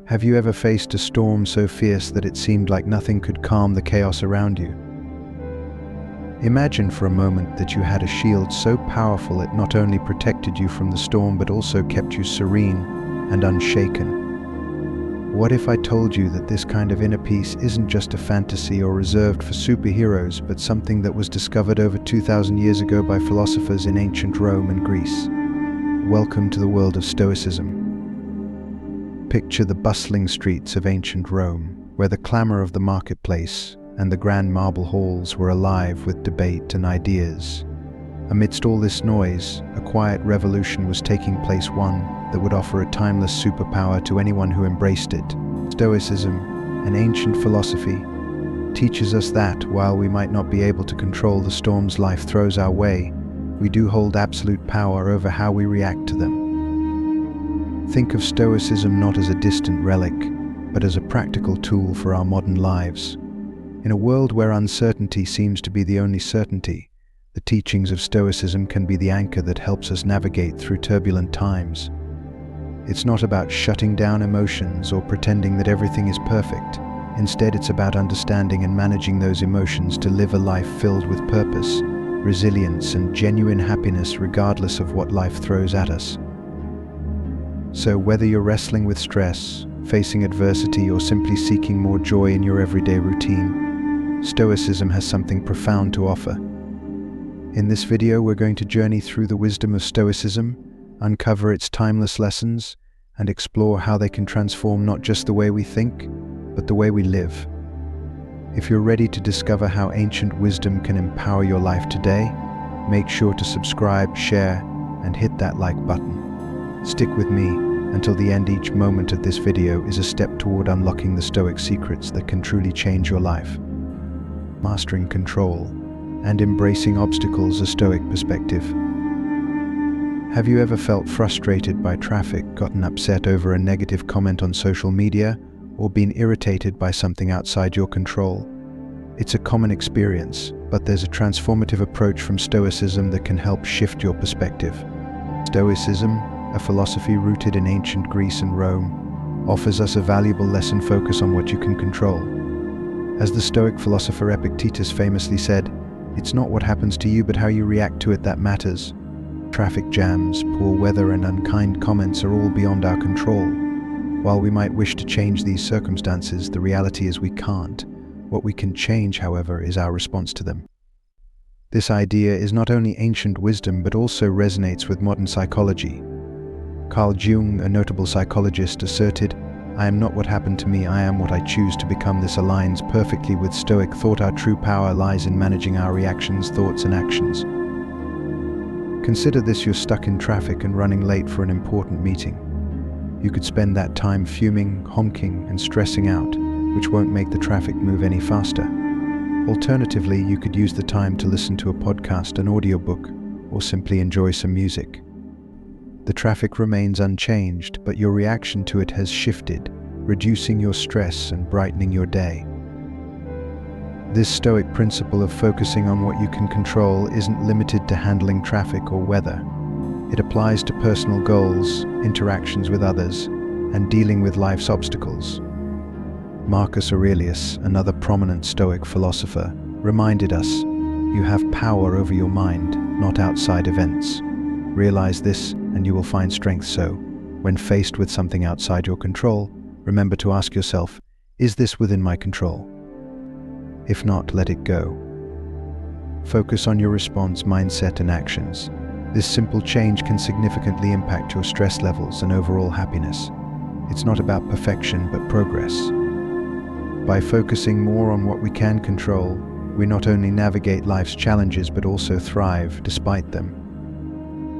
Have you ever faced a storm so fierce that it seemed like nothing could calm the chaos around you? Imagine for a moment that you had a shield so powerful it not only protected you from the storm but also kept you serene and unshaken. What if I told you that this kind of inner peace isn't just a fantasy or reserved for superheroes, but something that was discovered over 2,000 years ago by philosophers in ancient Rome and Greece? Welcome to the world of Stoicism. Picture the bustling streets of ancient Rome, where the clamor of the marketplace and the grand marble halls were alive with debate and ideas. Amidst all this noise, a quiet revolution was taking place, one that would offer a timeless superpower to anyone who embraced it. Stoicism, an ancient philosophy, teaches us that while we might not be able to control the storms life throws our way, we do hold absolute power over how we react to them. Think of Stoicism not as a distant relic, but as a practical tool for our modern lives. In a world where uncertainty seems to be the only certainty, the teachings of Stoicism can be the anchor that helps us navigate through turbulent times. It's not about shutting down emotions or pretending that everything is perfect. Instead, it's about understanding and managing those emotions to live a life filled with purpose, resilience, and genuine happiness regardless of what life throws at us. So whether you're wrestling with stress, facing adversity, or simply seeking more joy in your everyday routine, Stoicism has something profound to offer. In this video, we're going to journey through the wisdom of Stoicism, uncover its timeless lessons, and explore how they can transform not just the way we think, but the way we live. If you're ready to discover how ancient wisdom can empower your life today, make sure to subscribe, share, and hit that like button. Stick with me until the end. Each moment of this video is a step toward unlocking the Stoic secrets that can truly change your life. Mastering control and embracing obstacles, a Stoic perspective. Have you ever felt frustrated by traffic, gotten upset over a negative comment on social media, or been irritated by something outside your control? It's a common experience, but there's a transformative approach from Stoicism that can help shift your perspective. Stoicism, a philosophy rooted in ancient Greece and Rome, offers us a valuable lesson: focus on what you can control. As the Stoic philosopher Epictetus famously said, "It's not what happens to you but how you react to it that matters." Traffic jams, poor weather, and unkind comments are all beyond our control. While we might wish to change these circumstances, the reality is we can't. What we can change, however, is our response to them. This idea is not only ancient wisdom but also resonates with modern psychology. Carl Jung, a notable psychologist, asserted, "I am not what happened to me, I am what I choose to become." This aligns perfectly with Stoic thought. Our true power lies in managing our reactions, thoughts, and actions. Consider this: you're stuck in traffic and running late for an important meeting. You could spend that time fuming, honking, and stressing out, which won't make the traffic move any faster. Alternatively, you could use the time to listen to a podcast, an audiobook, or simply enjoy some music. The traffic remains unchanged, but your reaction to it has shifted, reducing your stress and brightening your day. This Stoic principle of focusing on what you can control isn't limited to handling traffic or weather. It applies to personal goals, interactions with others, and dealing with life's obstacles. Marcus Aurelius, another prominent Stoic philosopher, reminded us, "You have power over your mind, not outside events. Realize this, and you will find strength." So, when faced with something outside your control, remember to ask yourself, is this within my control? If not, let it go. Focus on your response, mindset, and actions. This simple change can significantly impact your stress levels and overall happiness. It's not about perfection, but progress. By focusing more on what we can control, we not only navigate life's challenges but also thrive despite them,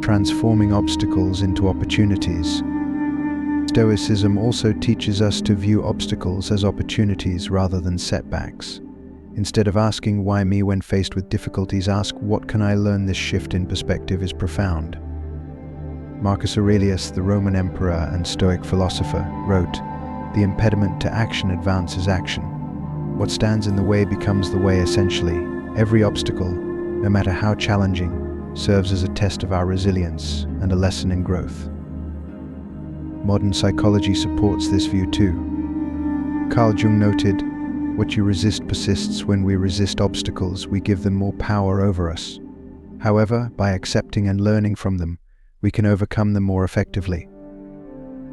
transforming obstacles into opportunities. Stoicism also teaches us to view obstacles as opportunities rather than setbacks. Instead of asking "why me" when faced with difficulties, ask "what can I learn?" This shift in perspective is profound. Marcus Aurelius, the Roman emperor and Stoic philosopher, wrote, "The impediment to action advances action. What stands in the way becomes the way." Essentially, every obstacle, no matter how challenging, serves as a test of our resilience and a lesson in growth. Modern psychology supports this view too. Carl Jung noted, "What you resist persists. When we resist obstacles, we give them more power over us. However, by accepting and learning from them, we can overcome them more effectively."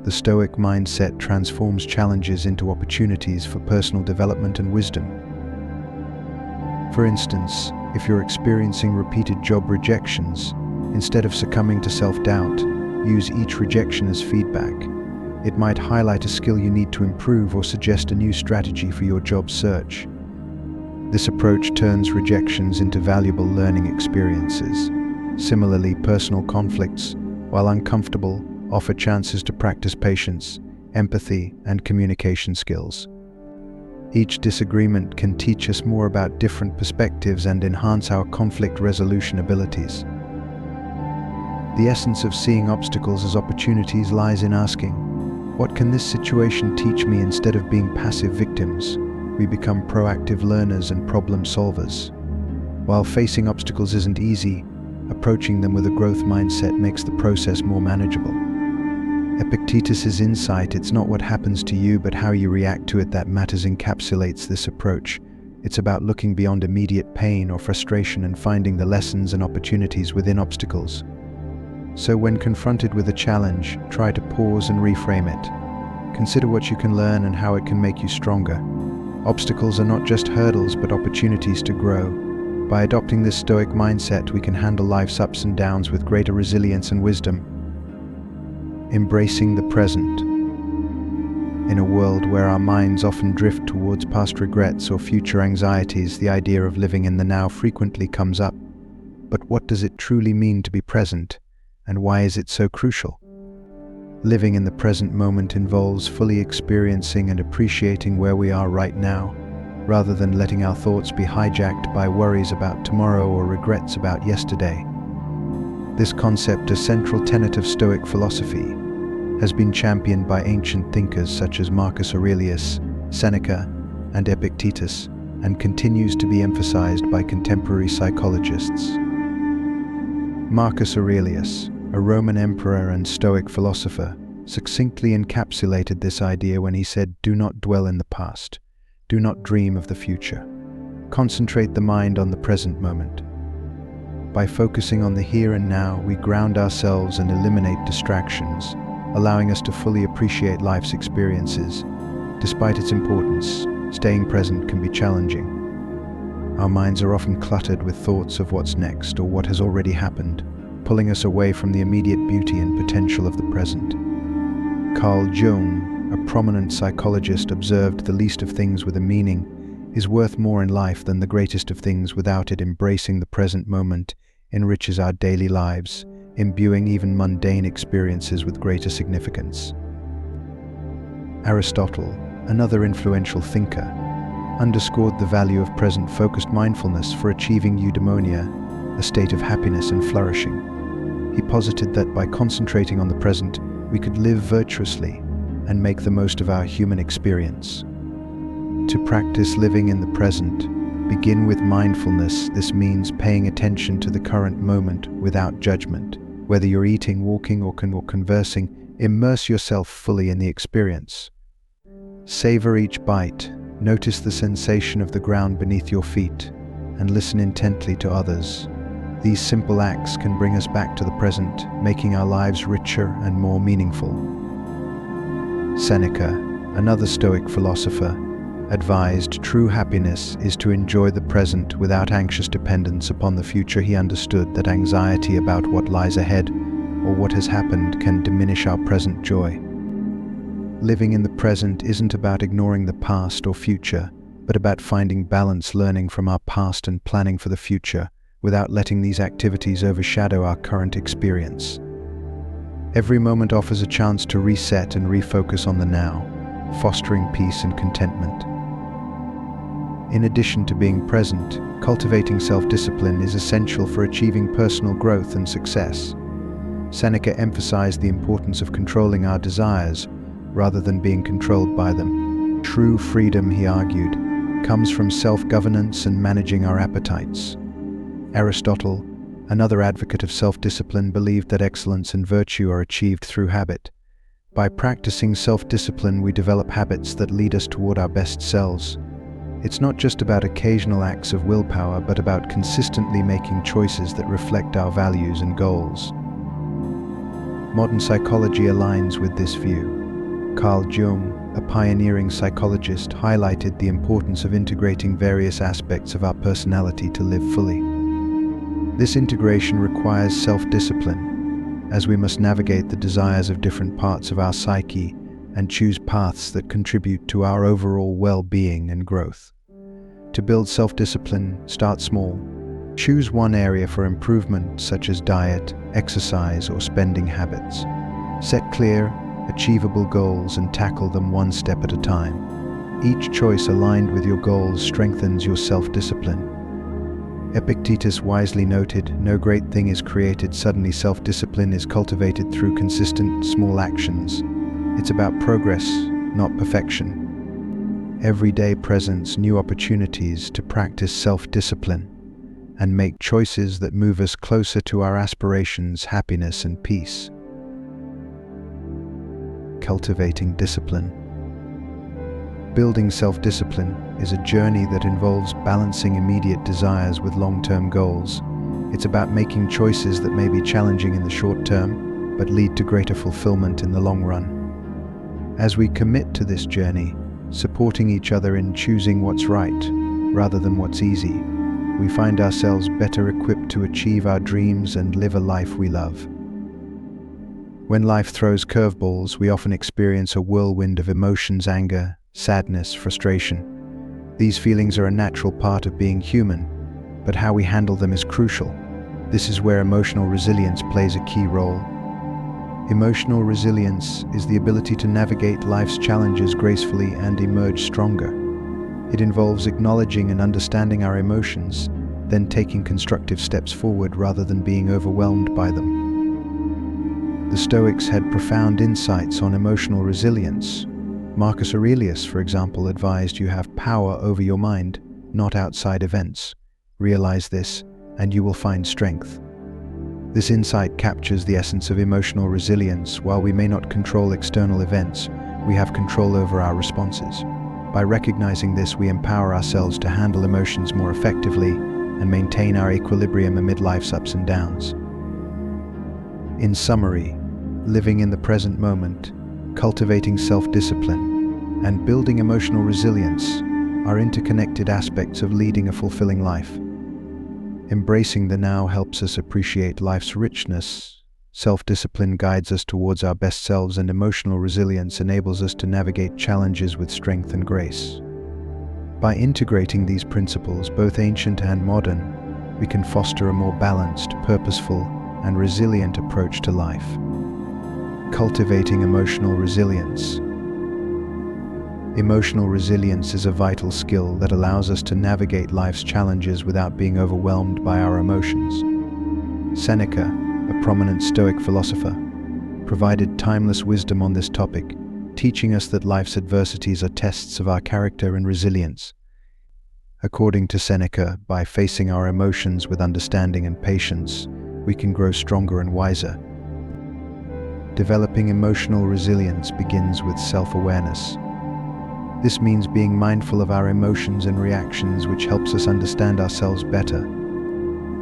The Stoic mindset transforms challenges into opportunities for personal development and wisdom. For instance, if you're experiencing repeated job rejections, instead of succumbing to self-doubt, use each rejection as feedback. It might highlight a skill you need to improve or suggest a new strategy for your job search. This approach turns rejections into valuable learning experiences. Similarly, personal conflicts, while uncomfortable, offer chances to practice patience, empathy, and communication skills. Each disagreement can teach us more about different perspectives and enhance our conflict resolution abilities. The essence of seeing obstacles as opportunities lies in asking, "What can this situation teach me?" Instead of being passive victims, we become proactive learners and problem solvers. While facing obstacles isn't easy, approaching them with a growth mindset makes the process more manageable. Epictetus' insight, "It's not what happens to you, but how you react to it that matters," encapsulates this approach. It's about looking beyond immediate pain or frustration and finding the lessons and opportunities within obstacles. So when confronted with a challenge, try to pause and reframe it. Consider what you can learn and how it can make you stronger. Obstacles are not just hurdles, but opportunities to grow. By adopting this Stoic mindset, we can handle life's ups and downs with greater resilience and wisdom. Embracing the present. In a world where our minds often drift towards past regrets or future anxieties, the idea of living in the now frequently comes up. But what does it truly mean to be present, and why is it so crucial? Living in the present moment involves fully experiencing and appreciating where we are right now, rather than letting our thoughts be hijacked by worries about tomorrow or regrets about yesterday. This concept, a central tenet of Stoic philosophy, has been championed by ancient thinkers such as Marcus Aurelius, Seneca, and Epictetus, and continues to be emphasized by contemporary psychologists. Marcus Aurelius, a Roman emperor and Stoic philosopher, succinctly encapsulated this idea when he said, "Do not dwell in the past. Do not dream of the future. Concentrate the mind on the present moment." By focusing on the here and now, we ground ourselves and eliminate distractions, allowing us to fully appreciate life's experiences. Despite its importance, staying present can be challenging. Our minds are often cluttered with thoughts of what's next or what has already happened, pulling us away from the immediate beauty and potential of the present. Carl Jung, a prominent psychologist, observed, "The least of things with a meaning is worth more in life than the greatest of things without it." Embracing the present moment enriches our daily lives, imbuing even mundane experiences with greater significance. Aristotle, another influential thinker, underscored the value of present-focused mindfulness for achieving eudaimonia, a state of happiness and flourishing. He posited that by concentrating on the present, we could live virtuously and make the most of our human experience. To practice living in the present, begin with mindfulness. This means paying attention to the current moment without judgment. Whether you're eating, walking, or conversing, immerse yourself fully in the experience. Savor each bite, notice the sensation of the ground beneath your feet, and listen intently to others. These simple acts can bring us back to the present, making our lives richer and more meaningful. Seneca, another Stoic philosopher, advised true happiness is to enjoy the present without anxious dependence upon the future. He understood that anxiety about what lies ahead or what has happened can diminish our present joy. Living in the present isn't about ignoring the past or future, but about finding balance, learning from our past and planning for the future, without letting these activities overshadow our current experience. Every moment offers a chance to reset and refocus on the now, fostering peace and contentment. In addition to being present, cultivating self-discipline is essential for achieving personal growth and success. Seneca emphasized the importance of controlling our desires rather than being controlled by them. True freedom, he argued, comes from self-governance and managing our appetites. Aristotle, another advocate of self-discipline, believed that excellence and virtue are achieved through habit. By practicing self-discipline, we develop habits that lead us toward our best selves. It's not just about occasional acts of willpower, but about consistently making choices that reflect our values and goals. Modern psychology aligns with this view. Carl Jung, a pioneering psychologist, highlighted the importance of integrating various aspects of our personality to live fully. This integration requires self-discipline, as we must navigate the desires of different parts of our psyche and choose paths that contribute to our overall well-being and growth. To build self-discipline, start small. Choose one area for improvement, such as diet, exercise, or spending habits. Set clear, achievable goals and tackle them one step at a time. Each choice aligned with your goals strengthens your self-discipline. Epictetus wisely noted, "No great thing is created suddenly. Self-discipline is cultivated through consistent, small actions. It's about progress, not perfection." Every day presents new opportunities to practice self-discipline and make choices that move us closer to our aspirations, happiness, and peace. Cultivating discipline. Building self-discipline is a journey that involves balancing immediate desires with long-term goals. It's about making choices that may be challenging in the short term, but lead to greater fulfillment in the long run. As we commit to this journey, supporting each other in choosing what's right rather than what's easy, we find ourselves better equipped to achieve our dreams and live a life we love. When life throws curveballs, we often experience a whirlwind of emotions: anger, sadness, frustration. These feelings are a natural part of being human, but how we handle them is crucial. This is where emotional resilience plays a key role. Emotional resilience is the ability to navigate life's challenges gracefully and emerge stronger. It involves acknowledging and understanding our emotions, then taking constructive steps forward rather than being overwhelmed by them. The Stoics had profound insights on emotional resilience. Marcus Aurelius, for example, advised you have power over your mind, not outside events. Realize this, and you will find strength. This insight captures the essence of emotional resilience. While we may not control external events, we have control over our responses. By recognizing this, we empower ourselves to handle emotions more effectively and maintain our equilibrium amid life's ups and downs. In summary, living in the present moment, cultivating self-discipline, and building emotional resilience are interconnected aspects of leading a fulfilling life. Embracing the now helps us appreciate life's richness. Self-discipline guides us towards our best selves, and emotional resilience enables us to navigate challenges with strength and grace. By integrating these principles, both ancient and modern, we can foster a more balanced, purposeful, and resilient approach to life. Cultivating emotional resilience. Emotional resilience is a vital skill that allows us to navigate life's challenges without being overwhelmed by our emotions. Seneca, a prominent Stoic philosopher, provided timeless wisdom on this topic, teaching us that life's adversities are tests of our character and resilience. According to Seneca, by facing our emotions with understanding and patience, we can grow stronger and wiser. Developing emotional resilience begins with self-awareness. This means being mindful of our emotions and reactions, which helps us understand ourselves better.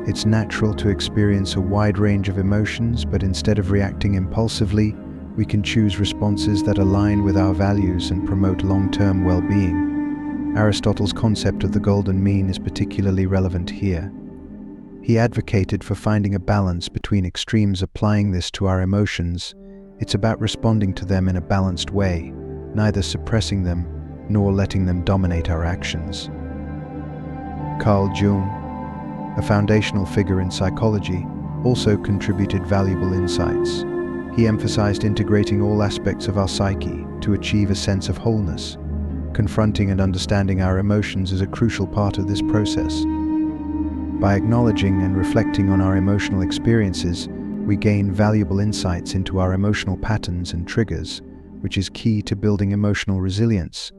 It's natural to experience a wide range of emotions, but instead of reacting impulsively, we can choose responses that align with our values and promote long-term well-being. Aristotle's concept of the golden mean is particularly relevant here. He advocated for finding a balance between extremes. Applying this to our emotions, it's about responding to them in a balanced way, neither suppressing them nor letting them dominate our actions. Carl Jung, a foundational figure in psychology, also contributed valuable insights. He emphasized integrating all aspects of our psyche to achieve a sense of wholeness. Confronting and understanding our emotions is a crucial part of this process. By acknowledging and reflecting on our emotional experiences, we gain valuable insights into our emotional patterns and triggers, which is key to building emotional resilience.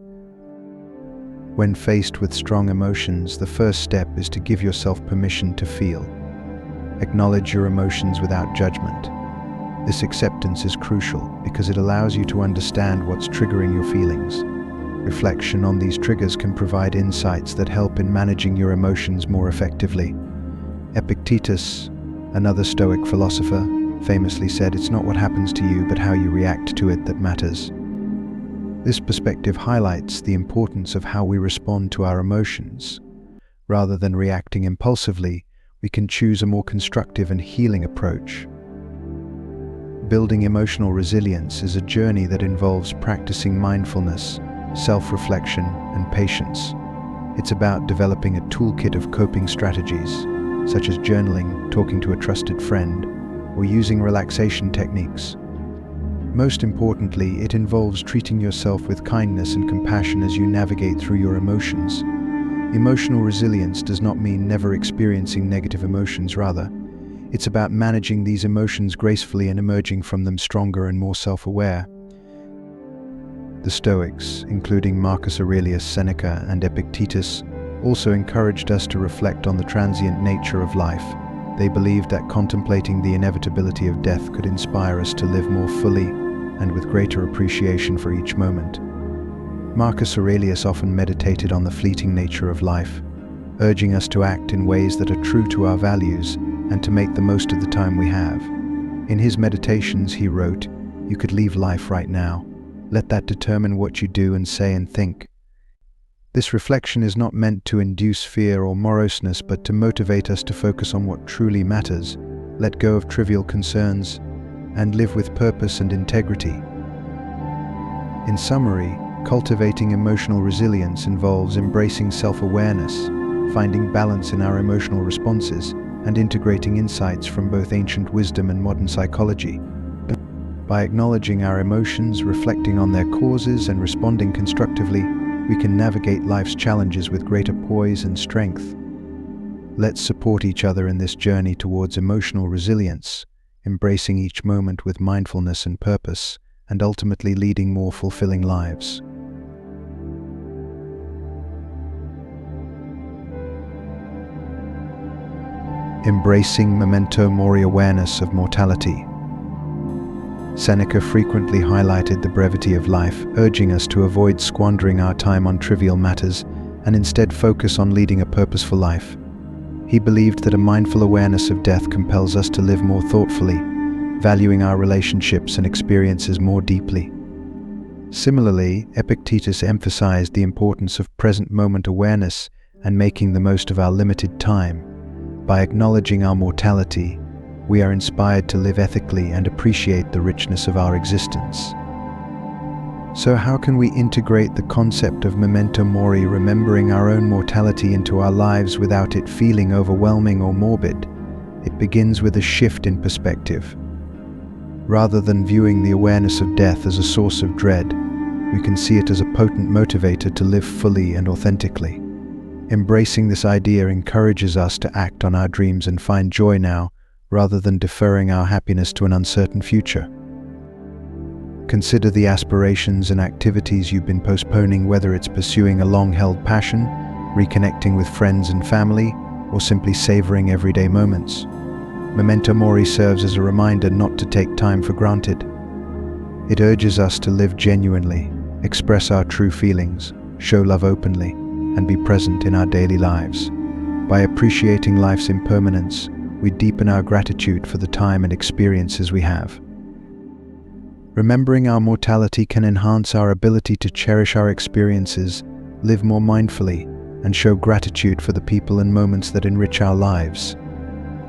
When faced with strong emotions, the first step is to give yourself permission to feel. Acknowledge your emotions without judgment. This acceptance is crucial because it allows you to understand what's triggering your feelings. Reflection on these triggers can provide insights that help in managing your emotions more effectively. Epictetus, another Stoic philosopher, famously said, "It's not what happens to you, but how you react to it that matters." This perspective highlights the importance of how we respond to our emotions. Rather than reacting impulsively, we can choose a more constructive and healing approach. Building emotional resilience is a journey that involves practicing mindfulness, self-reflection, and patience. It's about developing a toolkit of coping strategies, such as journaling, talking to a trusted friend, or using relaxation techniques. Most importantly, it involves treating yourself with kindness and compassion as you navigate through your emotions. Emotional resilience does not mean never experiencing negative emotions, rather, it's about managing these emotions gracefully and emerging from them stronger and more self-aware. The Stoics, including Marcus Aurelius, Seneca, and Epictetus, also encouraged us to reflect on the transient nature of life. They believed that contemplating the inevitability of death could inspire us to live more fully and with greater appreciation for each moment. Marcus Aurelius often meditated on the fleeting nature of life, urging us to act in ways that are true to our values and to make the most of the time we have. In his meditations, he wrote, "You could leave life right now. Let that determine what you do and say and think." This reflection is not meant to induce fear or moroseness, but to motivate us to focus on what truly matters, let go of trivial concerns, and live with purpose and integrity. In summary, cultivating emotional resilience involves embracing self-awareness, finding balance in our emotional responses, and integrating insights from both ancient wisdom and modern psychology. By acknowledging our emotions, reflecting on their causes, and responding constructively, we can navigate life's challenges with greater poise and strength. Let's support each other in this journey towards emotional resilience, embracing each moment with mindfulness and purpose, and ultimately leading more fulfilling lives. Embracing memento mori, awareness of mortality. Seneca frequently highlighted the brevity of life, urging us to avoid squandering our time on trivial matters and instead focus on leading a purposeful life. He believed that a mindful awareness of death compels us to live more thoughtfully, valuing our relationships and experiences more deeply. Similarly, Epictetus emphasized the importance of present moment awareness and making the most of our limited time. By acknowledging our mortality, we are inspired to live ethically and appreciate the richness of our existence. So how can we integrate the concept of memento mori, remembering our own mortality, into our lives without it feeling overwhelming or morbid? It begins with a shift in perspective. Rather than viewing the awareness of death as a source of dread, we can see it as a potent motivator to live fully and authentically. Embracing this idea encourages us to act on our dreams and find joy now, rather than deferring our happiness to an uncertain future. Consider the aspirations and activities you've been postponing, whether it's pursuing a long-held passion, reconnecting with friends and family, or simply savoring everyday moments. Memento mori serves as a reminder not to take time for granted. It urges us to live genuinely, express our true feelings, show love openly, and be present in our daily lives. By appreciating life's impermanence, we deepen our gratitude for the time and experiences we have. Remembering our mortality can enhance our ability to cherish our experiences, live more mindfully, and show gratitude for the people and moments that enrich our lives.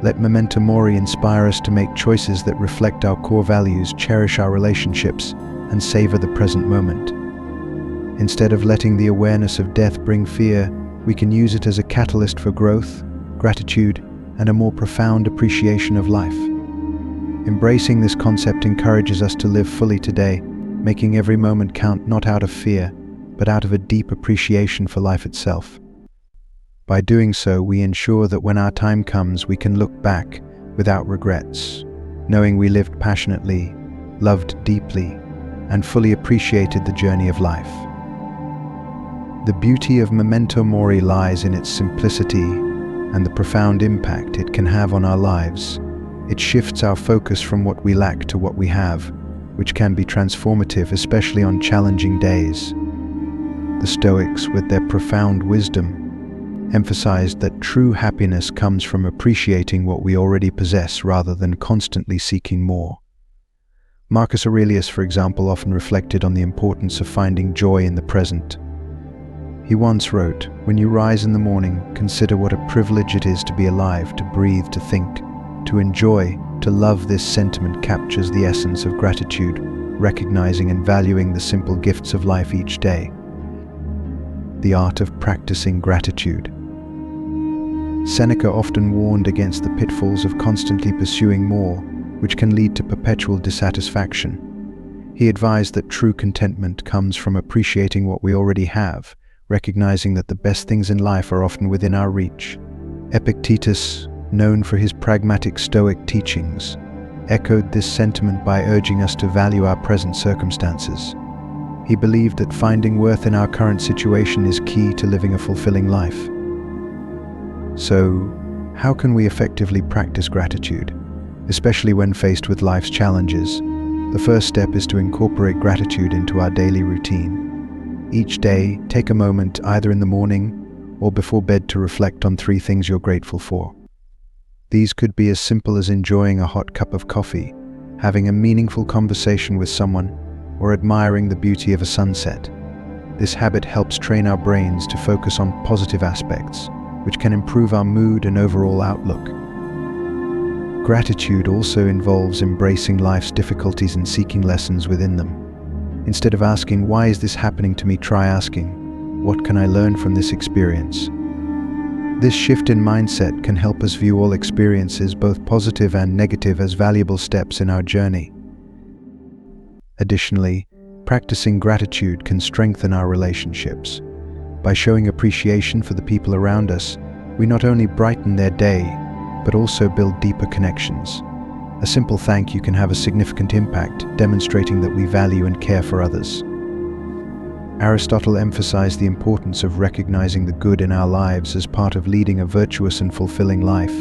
Let memento mori inspire us to make choices that reflect our core values, cherish our relationships, and savor the present moment. Instead of letting the awareness of death bring fear, we can use it as a catalyst for growth, gratitude, and a more profound appreciation of life. Embracing this concept encourages us to live fully today, making every moment count, not out of fear, but out of a deep appreciation for life itself. By doing so, we ensure that when our time comes, we can look back without regrets, knowing we lived passionately, loved deeply, and fully appreciated the journey of life. The beauty of memento mori lies in its simplicity and the profound impact it can have on our lives. It shifts our focus from what we lack to what we have, which can be transformative, especially on challenging days. The Stoics, with their profound wisdom, emphasized that true happiness comes from appreciating what we already possess rather than constantly seeking more. Marcus Aurelius, for example, often reflected on the importance of finding joy in the present. He once wrote, "When you rise in the morning, consider what a privilege it is to be alive, to breathe, to think, to enjoy, to love." This sentiment captures the essence of gratitude, recognizing and valuing the simple gifts of life each day. The art of practicing gratitude. Seneca often warned against the pitfalls of constantly pursuing more, which can lead to perpetual dissatisfaction. He advised that true contentment comes from appreciating what we already have, recognizing that the best things in life are often within our reach. Epictetus, known for his pragmatic Stoic teachings, echoed this sentiment by urging us to value our present circumstances. He believed that finding worth in our current situation is key to living a fulfilling life. So, how can we effectively practice gratitude, especially when faced with life's challenges? The first step is to incorporate gratitude into our daily routine. Each day, take a moment either in the morning or before bed to reflect on 3 things you're grateful for. These could be as simple as enjoying a hot cup of coffee, having a meaningful conversation with someone, or admiring the beauty of a sunset. This habit helps train our brains to focus on positive aspects, which can improve our mood and overall outlook. Gratitude also involves embracing life's difficulties and seeking lessons within them. Instead of asking, "Why is this happening to me?" try asking, "What can I learn from this experience?" This shift in mindset can help us view all experiences, both positive and negative, as valuable steps in our journey. Additionally, practicing gratitude can strengthen our relationships. By showing appreciation for the people around us, we not only brighten their day, but also build deeper connections. A simple thank you can have a significant impact, demonstrating that we value and care for others. Aristotle emphasized the importance of recognizing the good in our lives as part of leading a virtuous and fulfilling life.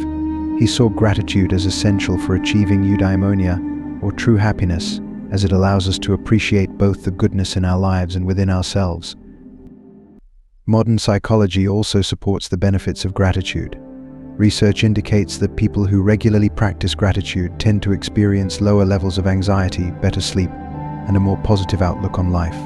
He saw gratitude as essential for achieving eudaimonia, or true happiness, as it allows us to appreciate both the goodness in our lives and within ourselves. Modern psychology also supports the benefits of gratitude. Research indicates that people who regularly practice gratitude tend to experience lower levels of anxiety, better sleep, and a more positive outlook on life.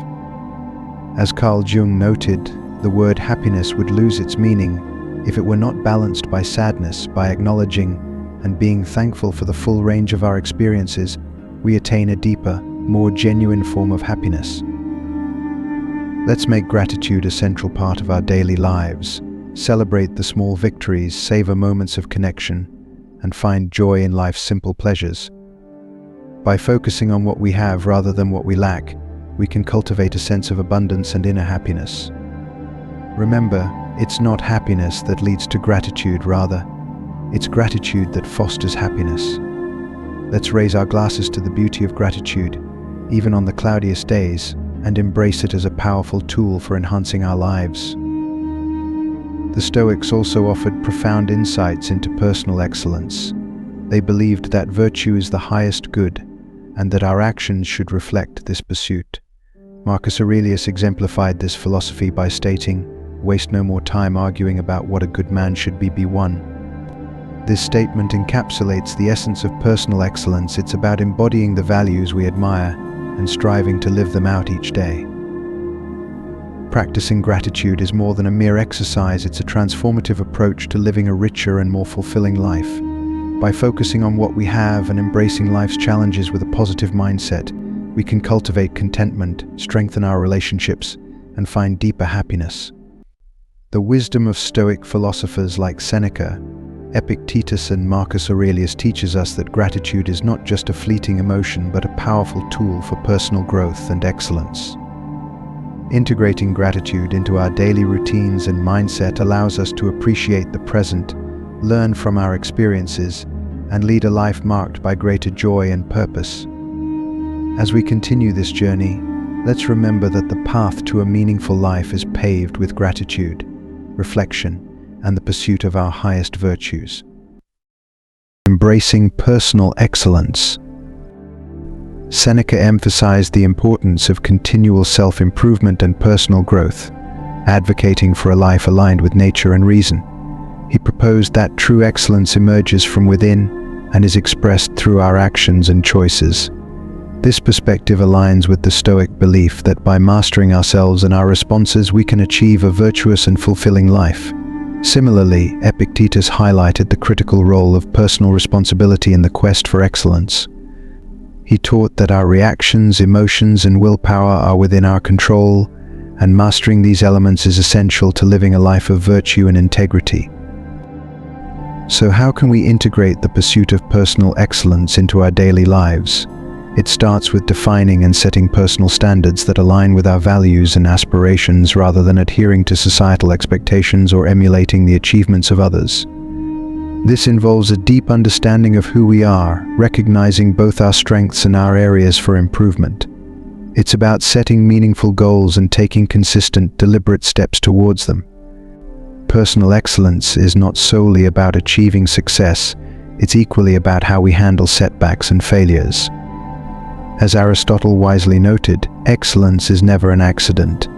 As Carl Jung noted, the word happiness would lose its meaning if it were not balanced by sadness. By acknowledging and being thankful for the full range of our experiences, we attain a deeper, more genuine form of happiness. Let's make gratitude a central part of our daily lives. Celebrate the small victories, savor moments of connection, and find joy in life's simple pleasures. By focusing on what we have rather than what we lack, we can cultivate a sense of abundance and inner happiness. Remember, it's not happiness that leads to gratitude, rather, it's gratitude that fosters happiness. Let's raise our glasses to the beauty of gratitude, even on the cloudiest days, and embrace it as a powerful tool for enhancing our lives. The Stoics also offered profound insights into personal excellence. They believed that virtue is the highest good, and that our actions should reflect this pursuit. Marcus Aurelius exemplified this philosophy by stating, "Waste no more time arguing about what a good man should be one." This statement encapsulates the essence of personal excellence. It's about embodying the values we admire and striving to live them out each day. Practicing gratitude is more than a mere exercise, it's a transformative approach to living a richer and more fulfilling life. By focusing on what we have and embracing life's challenges with a positive mindset, we can cultivate contentment, strengthen our relationships, and find deeper happiness. The wisdom of Stoic philosophers like Seneca, Epictetus, and Marcus Aurelius teaches us that gratitude is not just a fleeting emotion but a powerful tool for personal growth and excellence. Integrating gratitude into our daily routines and mindset allows us to appreciate the present, learn from our experiences, and lead a life marked by greater joy and purpose. As we continue this journey, let's remember that the path to a meaningful life is paved with gratitude, reflection, and the pursuit of our highest virtues. Embracing personal excellence. Seneca emphasized the importance of continual self-improvement and personal growth, advocating for a life aligned with nature and reason. He proposed that true excellence emerges from within and is expressed through our actions and choices. This perspective aligns with the Stoic belief that by mastering ourselves and our responses, we can achieve a virtuous and fulfilling life. Similarly, Epictetus highlighted the critical role of personal responsibility in the quest for excellence. He taught that our reactions, emotions, and willpower are within our control, and mastering these elements is essential to living a life of virtue and integrity. So how can we integrate the pursuit of personal excellence into our daily lives? It starts with defining and setting personal standards that align with our values and aspirations rather than adhering to societal expectations or emulating the achievements of others. This involves a deep understanding of who we are, recognizing both our strengths and our areas for improvement. It's about setting meaningful goals and taking consistent, deliberate steps towards them. Personal excellence is not solely about achieving success, it's equally about how we handle setbacks and failures. As Aristotle wisely noted, excellence is never an accident.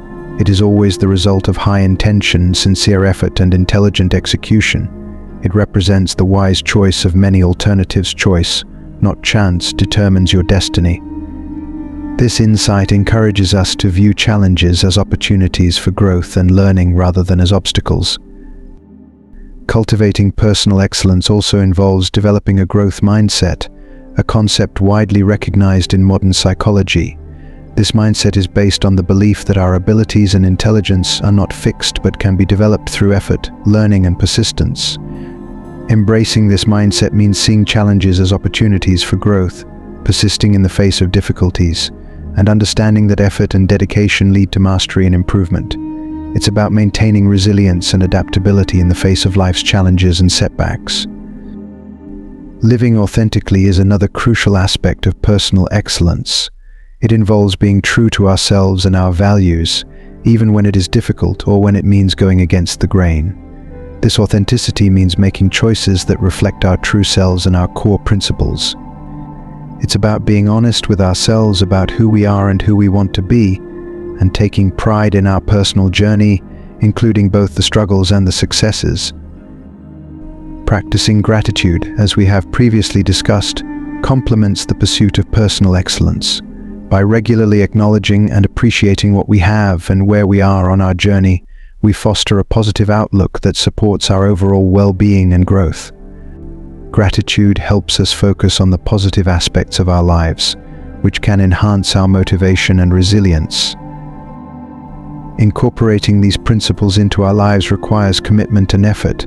It is always the result of high intention, sincere effort, and intelligent execution. It represents the wise choice of many alternatives. Choice, not chance, determines your destiny. This insight encourages us to view challenges as opportunities for growth and learning rather than as obstacles. Cultivating personal excellence also involves developing a growth mindset, a concept widely recognized in modern psychology. This mindset is based on the belief that our abilities and intelligence are not fixed but can be developed through effort, learning, and persistence. Embracing this mindset means seeing challenges as opportunities for growth, persisting in the face of difficulties, and understanding that effort and dedication lead to mastery and improvement. It's about maintaining resilience and adaptability in the face of life's challenges and setbacks. Living authentically is another crucial aspect of personal excellence. It involves being true to ourselves and our values, even when it is difficult or when it means going against the grain. This authenticity means making choices that reflect our true selves and our core principles. It's about being honest with ourselves about who we are and who we want to be, and taking pride in our personal journey, including both the struggles and the successes. Practicing gratitude, as we have previously discussed, complements the pursuit of personal excellence. By regularly acknowledging and appreciating what we have and where we are on our journey, we foster a positive outlook that supports our overall well-being and growth. Gratitude helps us focus on the positive aspects of our lives, which can enhance our motivation and resilience. Incorporating these principles into our lives requires commitment and effort.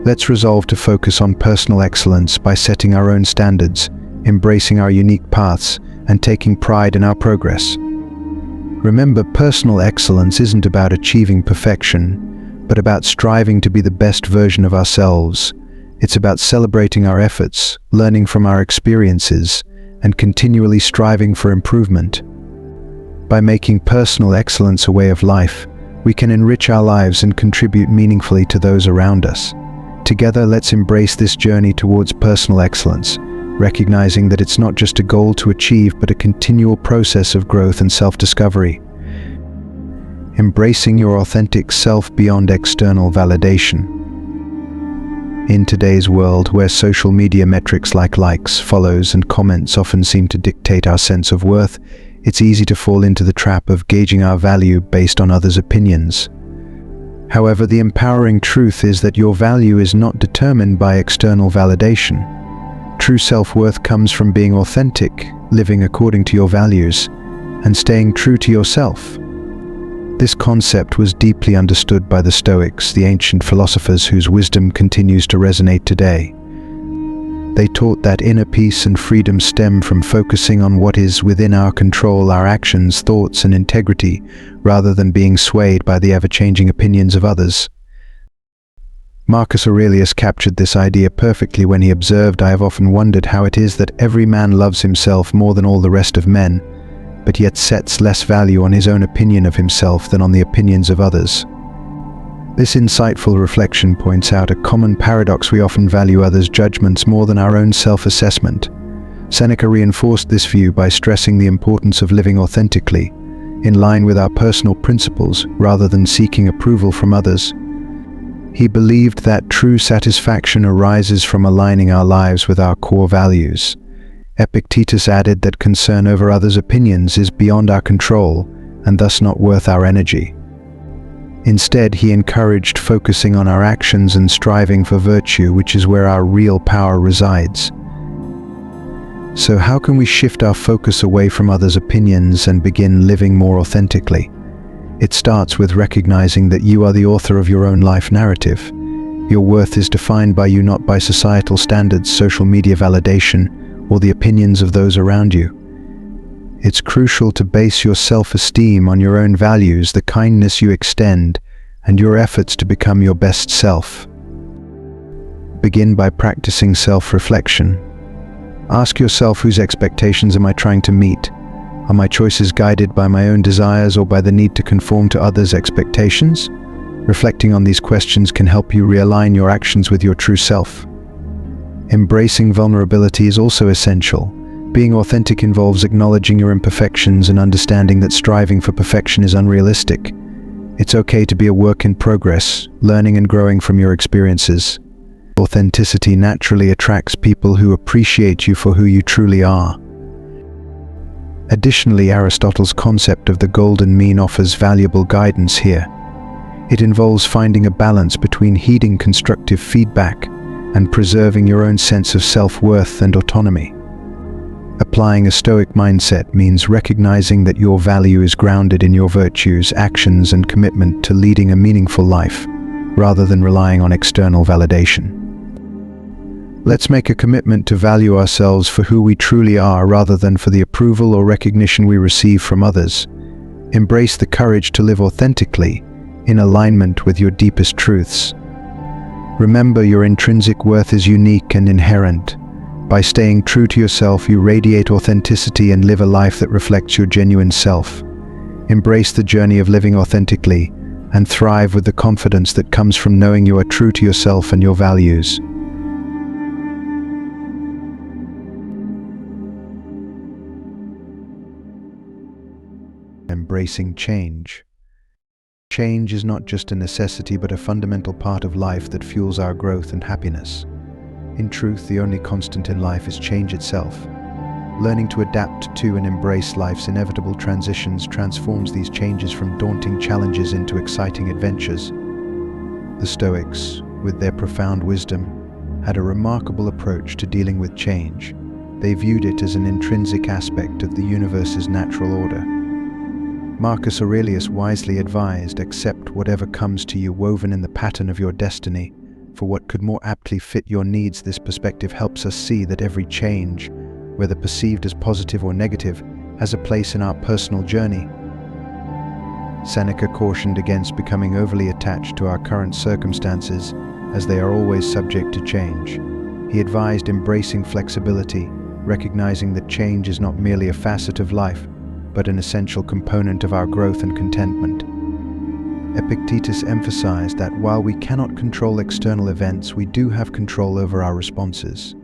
Let's resolve to focus on personal excellence by setting our own standards, embracing our unique paths, and taking pride in our progress. Remember, personal excellence isn't about achieving perfection, but about striving to be the best version of ourselves. It's about celebrating our efforts, learning from our experiences, and continually striving for improvement. By making personal excellence a way of life, we can enrich our lives and contribute meaningfully to those around us. Together, let's embrace this journey towards personal excellence, recognizing that it's not just a goal to achieve, but a continual process of growth and self-discovery. Embracing your authentic self beyond external validation. In today's world, where social media metrics like likes, follows, and comments often seem to dictate our sense of worth, it's easy to fall into the trap of gauging our value based on others' opinions. However, the empowering truth is that your value is not determined by external validation. True self-worth comes from being authentic, living according to your values, and staying true to yourself. This concept was deeply understood by the Stoics, the ancient philosophers whose wisdom continues to resonate today. They taught that inner peace and freedom stem from focusing on what is within our control, our actions, thoughts, and integrity, rather than being swayed by the ever-changing opinions of others. Marcus Aurelius captured this idea perfectly when he observed, "I have often wondered how it is that every man loves himself more than all the rest of men, but yet sets less value on his own opinion of himself than on the opinions of others." This insightful reflection points out a common paradox: we often value others' judgments more than our own self-assessment. Seneca reinforced this view by stressing the importance of living authentically, in line with our personal principles, rather than seeking approval from others. He believed that true satisfaction arises from aligning our lives with our core values. Epictetus added that concern over others' opinions is beyond our control and thus not worth our energy. Instead, he encouraged focusing on our actions and striving for virtue, which is where our real power resides. So how can we shift our focus away from others' opinions and begin living more authentically? It starts with recognizing that you are the author of your own life narrative. Your worth is defined by you, not by societal standards, social media validation, or the opinions of those around you. It's crucial to base your self-esteem on your own values, the kindness you extend, and your efforts to become your best self. Begin by practicing self-reflection. Ask yourself, whose expectations am I trying to meet? Are my choices guided by my own desires or by the need to conform to others' expectations? Reflecting on these questions can help you realign your actions with your true self. Embracing vulnerability is also essential. Being authentic involves acknowledging your imperfections and understanding that striving for perfection is unrealistic. It's okay to be a work in progress, learning and growing from your experiences. Authenticity naturally attracts people who appreciate you for who you truly are. Additionally, Aristotle's concept of the golden mean offers valuable guidance here. It involves finding a balance between heeding constructive feedback and preserving your own sense of self-worth and autonomy. Applying a Stoic mindset means recognizing that your value is grounded in your virtues, actions, and commitment to leading a meaningful life, rather than relying on external validation. Let's make a commitment to value ourselves for who we truly are, rather than for the approval or recognition we receive from others. Embrace the courage to live authentically, in alignment with your deepest truths. Remember, your intrinsic worth is unique and inherent. By staying true to yourself, you radiate authenticity and live a life that reflects your genuine self. Embrace the journey of living authentically and thrive with the confidence that comes from knowing you are true to yourself and your values. Embracing change. Change is not just a necessity but a fundamental part of life that fuels our growth and happiness. In truth, the only constant in life is change itself. Learning to adapt to and embrace life's inevitable transitions transforms these changes from daunting challenges into exciting adventures. The Stoics, with their profound wisdom, had a remarkable approach to dealing with change. They viewed it as an intrinsic aspect of the universe's natural order. Marcus Aurelius wisely advised, "Accept whatever comes to you, woven in the pattern of your destiny, for what could more aptly fit your needs." This perspective helps us see that every change, whether perceived as positive or negative, has a place in our personal journey. Seneca cautioned against becoming overly attached to our current circumstances, as they are always subject to change. He advised embracing flexibility, recognizing that change is not merely a facet of life, but an essential component of our growth and contentment. Epictetus emphasized that while we cannot control external events, we do have control over our responses.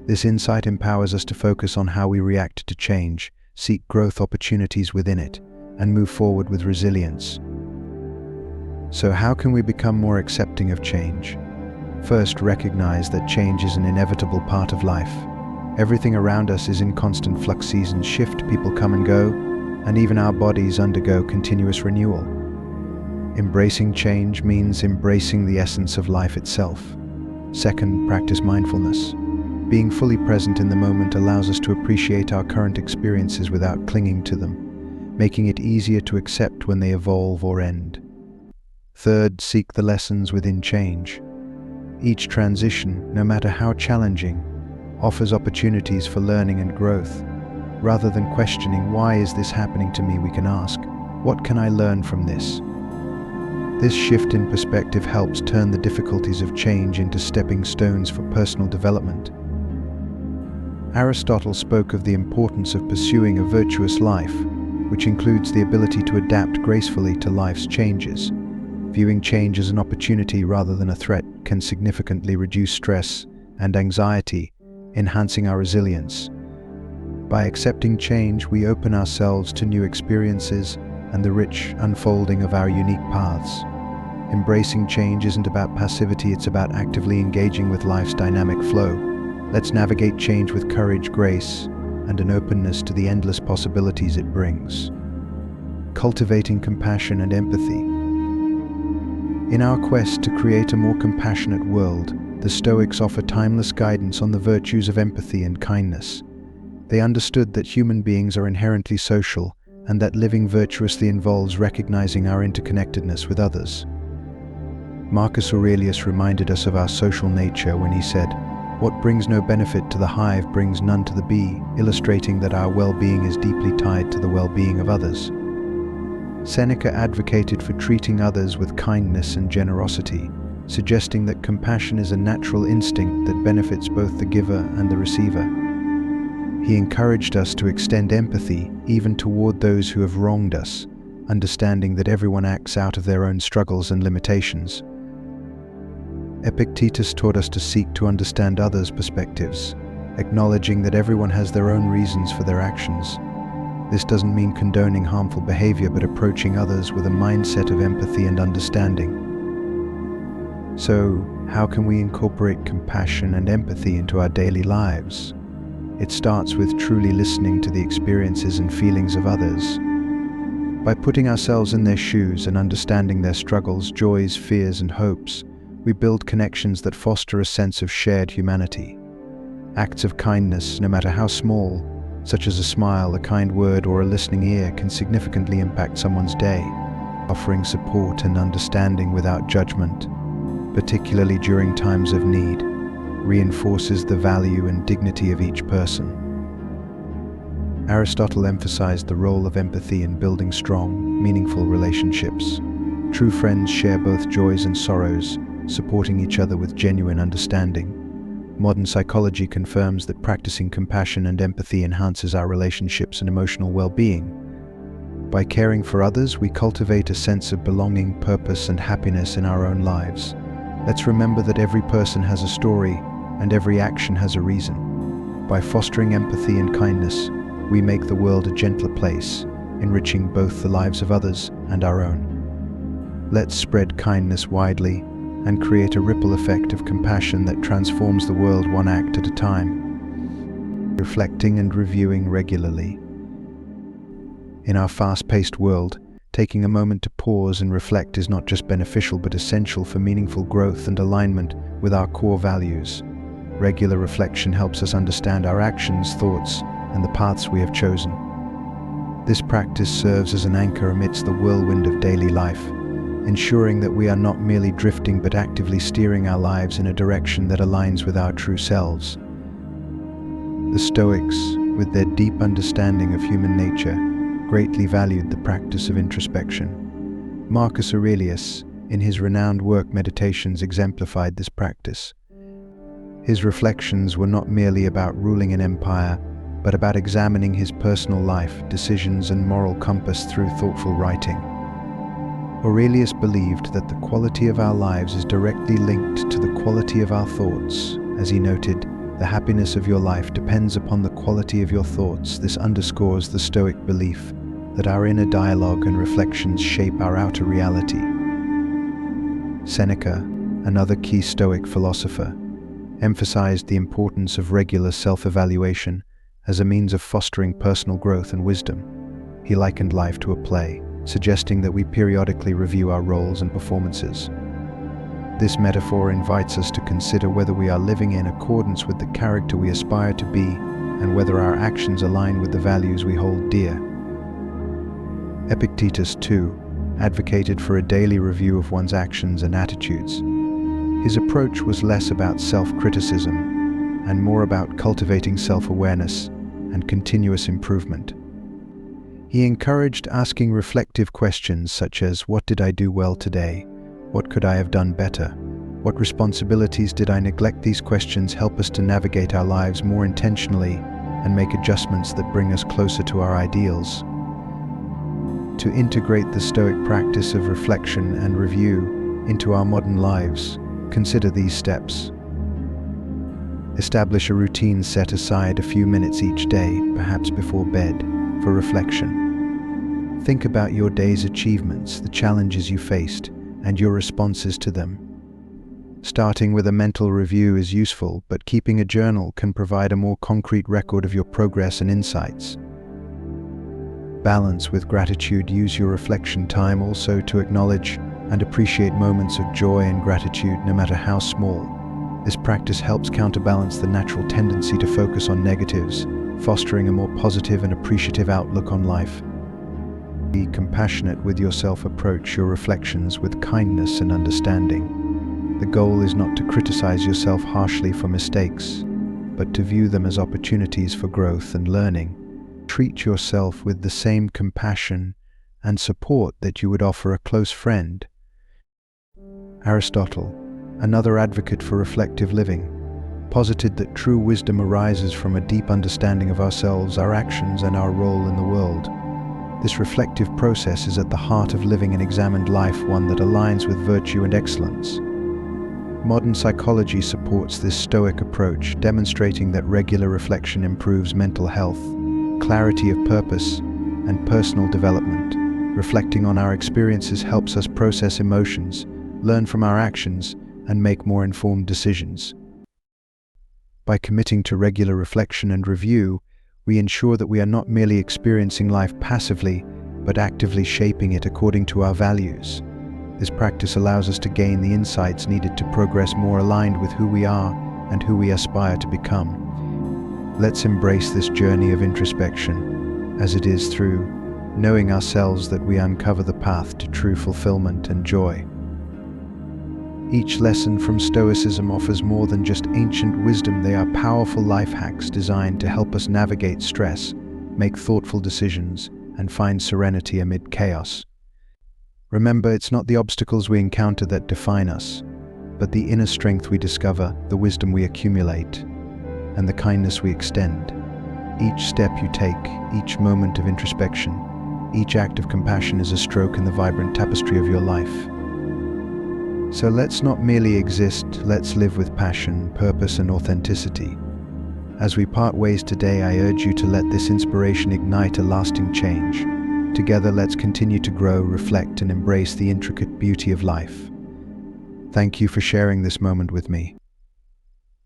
This insight empowers us to focus on how we react to change, seek growth opportunities within it, and move forward with resilience. So how can we become more accepting of change? First, recognize that change is an inevitable part of life. Everything around us is in constant flux. Seasons shift, people come and go, and even our bodies undergo continuous renewal. Embracing change means embracing the essence of life itself. Second, practice mindfulness. Being fully present in the moment allows us to appreciate our current experiences without clinging to them, making it easier to accept when they evolve or end. Third, seek the lessons within change. Each transition, no matter how challenging, offers opportunities for learning and growth. Rather than questioning, "Why is this happening to me?" we can ask, "What can I learn from this?" This shift in perspective helps turn the difficulties of change into stepping stones for personal development. Aristotle spoke of the importance of pursuing a virtuous life, which includes the ability to adapt gracefully to life's changes. Viewing change as an opportunity rather than a threat can significantly reduce stress and anxiety, enhancing our resilience. By accepting change, we open ourselves to new experiences and the rich unfolding of our unique paths. Embracing change isn't about passivity, it's about actively engaging with life's dynamic flow. Let's navigate change with courage, grace, and an openness to the endless possibilities it brings. Cultivating compassion and empathy. In our quest to create a more compassionate world, the Stoics offer timeless guidance on the virtues of empathy and kindness. They understood that human beings are inherently social and that living virtuously involves recognizing our interconnectedness with others. Marcus Aurelius reminded us of our social nature when he said, "What brings no benefit to the hive brings none to the bee," illustrating that our well-being is deeply tied to the well-being of others. Seneca advocated for treating others with kindness and generosity, suggesting that compassion is a natural instinct that benefits both the giver and the receiver. He encouraged us to extend empathy even toward those who have wronged us, understanding that everyone acts out of their own struggles and limitations. Epictetus taught us to seek to understand others' perspectives, acknowledging that everyone has their own reasons for their actions. This doesn't mean condoning harmful behavior, but approaching others with a mindset of empathy and understanding. So, how can we incorporate compassion and empathy into our daily lives? It starts with truly listening to the experiences and feelings of others. By putting ourselves in their shoes and understanding their struggles, joys, fears, and hopes, we build connections that foster a sense of shared humanity. Acts of kindness, no matter how small, such as a smile, a kind word, or a listening ear, can significantly impact someone's day. Offering support and understanding without judgment, particularly during times of need, reinforces the value and dignity of each person. Aristotle emphasized the role of empathy in building strong, meaningful relationships. True friends share both joys and sorrows, supporting each other with genuine understanding. Modern psychology confirms that practicing compassion and empathy enhances our relationships and emotional well-being. By caring for others, we cultivate a sense of belonging, purpose, and happiness in our own lives. Let's remember that every person has a story, and every action has a reason. By fostering empathy and kindness, we make the world a gentler place, enriching both the lives of others and our own. Let's spread kindness widely and create a ripple effect of compassion that transforms the world one act at a time. Reflecting and reviewing regularly. In our fast-paced world, taking a moment to pause and reflect is not just beneficial but essential for meaningful growth and alignment with our core values. Regular reflection helps us understand our actions, thoughts, and the paths we have chosen. This practice serves as an anchor amidst the whirlwind of daily life, ensuring that we are not merely drifting but actively steering our lives in a direction that aligns with our true selves. The Stoics, with their deep understanding of human nature, greatly valued the practice of introspection. Marcus Aurelius, in his renowned work Meditations, exemplified this practice. His reflections were not merely about ruling an empire, but about examining his personal life, decisions, and moral compass through thoughtful writing. Aurelius believed that the quality of our lives is directly linked to the quality of our thoughts. As he noted, the happiness of your life depends upon the quality of your thoughts. This underscores the Stoic belief that our inner dialogue and reflections shape our outer reality. Seneca, another key Stoic philosopher, emphasized the importance of regular self-evaluation as a means of fostering personal growth and wisdom. He likened life to a play, suggesting that we periodically review our roles and performances. This metaphor invites us to consider whether we are living in accordance with the character we aspire to be and whether our actions align with the values we hold dear. Epictetus, too, advocated for a daily review of one's actions and attitudes. His approach was less about self-criticism and more about cultivating self-awareness and continuous improvement. He encouraged asking reflective questions such as, what did I do well today? What could I have done better? What responsibilities did I neglect? These questions help us to navigate our lives more intentionally and make adjustments that bring us closer to our ideals. To integrate the Stoic practice of reflection and review into our modern lives, consider these steps. Establish a routine, set aside a few minutes each day, perhaps before bed, for reflection. Think about your day's achievements, the challenges you faced, and your responses to them. Starting with a mental review is useful, but keeping a journal can provide a more concrete record of your progress and insights. Balance with gratitude. Use your reflection time also to acknowledge and appreciate moments of joy and gratitude, no matter how small. This practice helps counterbalance the natural tendency to focus on negatives, fostering a more positive and appreciative outlook on life. Be compassionate with yourself. Approach your reflections with kindness and understanding. The goal is not to criticize yourself harshly for mistakes, but to view them as opportunities for growth and learning. Treat yourself with the same compassion and support that you would offer a close friend. Aristotle, another advocate for reflective living, posited that true wisdom arises from a deep understanding of ourselves, our actions, and our role in the world. This reflective process is at the heart of living an examined life, one that aligns with virtue and excellence. Modern psychology supports this Stoic approach, demonstrating that regular reflection improves mental health, clarity of purpose, and personal development. Reflecting on our experiences helps us process emotions, learn from our actions, and make more informed decisions. By committing to regular reflection and review, we ensure that we are not merely experiencing life passively, but actively shaping it according to our values. This practice allows us to gain the insights needed to progress more aligned with who we are and who we aspire to become. Let's embrace this journey of introspection, as it is through knowing ourselves that we uncover the path to true fulfillment and joy. Each lesson from Stoicism offers more than just ancient wisdom. They are powerful life hacks designed to help us navigate stress, make thoughtful decisions, and find serenity amid chaos. Remember, it's not the obstacles we encounter that define us, but the inner strength we discover, the wisdom we accumulate, and the kindness we extend. Each step you take, each moment of introspection, each act of compassion is a stroke in the vibrant tapestry of your life. So let's not merely exist, let's live with passion, purpose, and authenticity. As we part ways today, I urge you to let this inspiration ignite a lasting change. Together, let's continue to grow, reflect, and embrace the intricate beauty of life. Thank you for sharing this moment with me.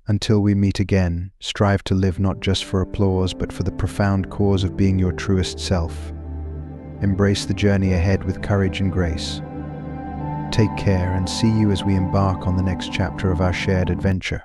Until we meet again, strive to live not just for applause, but for the profound cause of being your truest self. Embrace the journey ahead with courage and grace. Take care, and see you as we embark on the next chapter of our shared adventure.